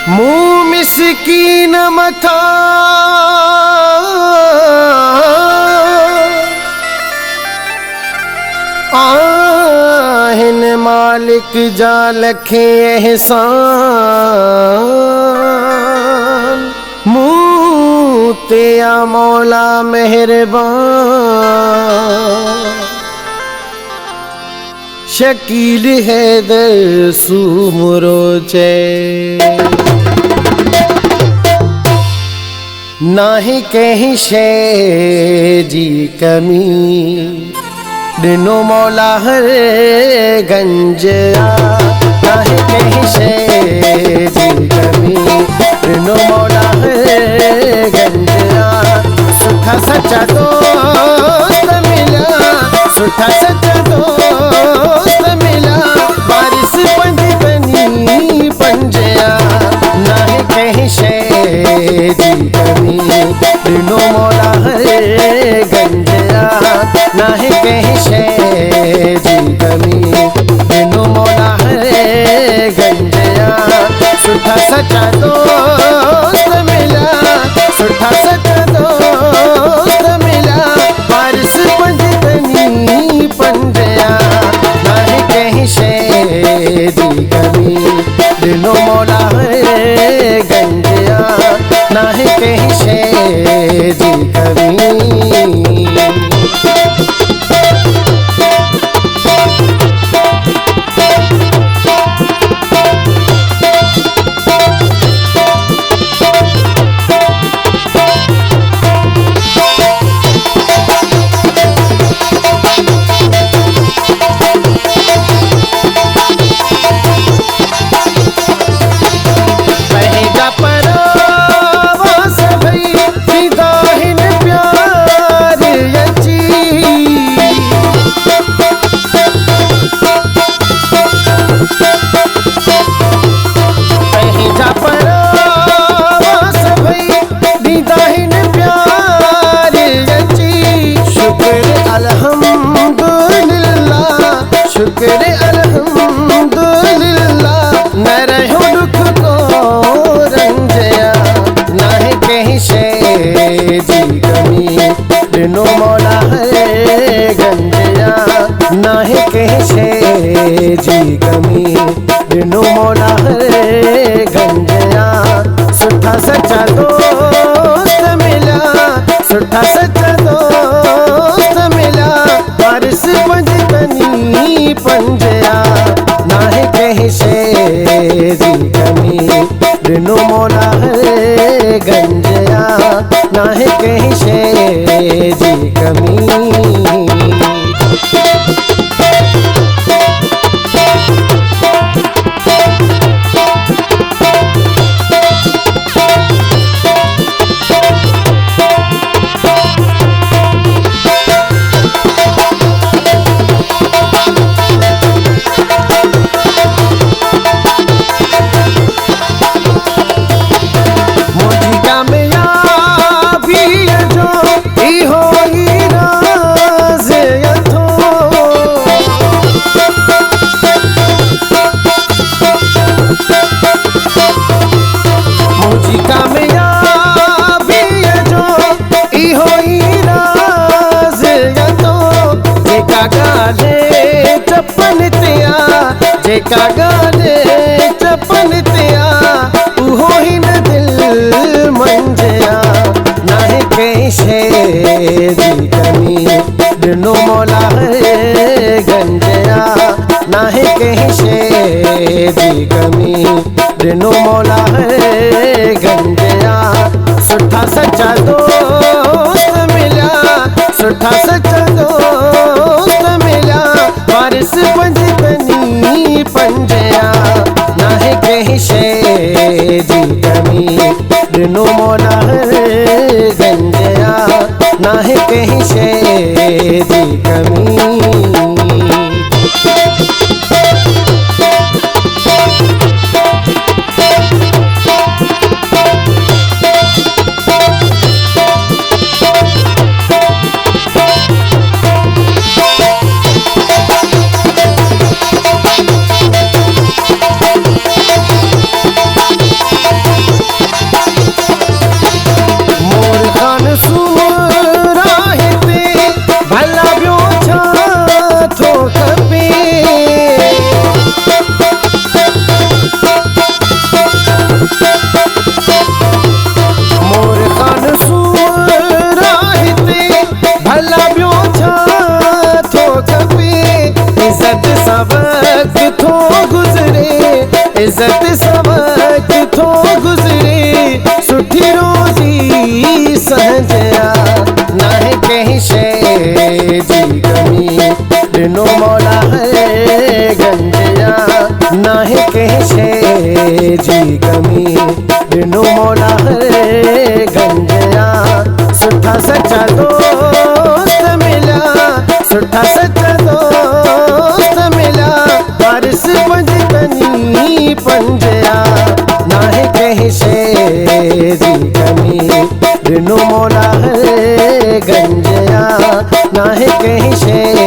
मुँह मिसकीन मथा आहिन मालिक जा लखे एहसान मुँह ते आ मौला मेहरबान शकील हैदर सूमरो चे नाहीं कहीं शइ जी कमी दिनो मौला हर गंज नाहीं कहीं शइ जी कमी दिनो मौला हर गंज सुठा सच्चा दोस्त मिला सुठा सच्चा दोस्त मिला बारिश पंज बनी पंजया नाहीं कहीं शइ जी कमी दिनो मौला हर गंजया नाहीं कहीं शइ जी कमी दिनो मौला हर गंजया सुठा सच्चा दोस्त मिला सुठा सच्चा दोस्त मिला बारिश पंज बनी पंजया नाहीं कहीं शइ जी कमी दिनो मौला हर गंजया नाहीं कहीं शइ जी कमी शुक्र अल्हम्दुलिल्लाह न रहो दुख को रंजया नाहीं कहीं शइ जी कमी दिनो मौला हर गंजया नाहीं कहीं शइ जी कमी दिनो मौला हर गंजया सुठा सच्चा दोस्त मिला सुठा सच्चा दोस्त मिला बारिश पंज बनी पंजया नाहीं कहीं शइ जी कमी दिनो मौला हर गंजया नाहीं कहीं शइ जी कमी जेका गाने चपन तिया उहो ही न दिल मंजया नाहीं कहीं शइ जी कमी दिनो मौला हर गंजया नाहीं कहीं शइ जी कमी दिनो मौला हर गंजया सुठा सच्चा दोस्त मिला सुठा सच्चा दोस्त मिला बारिश पंज बनी पंजया नाहीं कहीं शइ जी कमी दिनो मौला हर गंजया नाहीं कहीं शइ जी कमी इज्जत सबक थो गुज़रे सुठी रोज़ी संजया नाहे कंहिं शइ जी कमी ॾिनो मौला है गंजया नाहे कंहिं शइ जी कमी ॾिनो मौला है गंजया सुठा सच्चा दोस्त मिला सुठा सच्चा दोस्त मिला वारिस पंजतनी पंजया नाहे कंहिं शइ जी कमी ॾिनो मौला है गंजया नाहे कंहिं शइ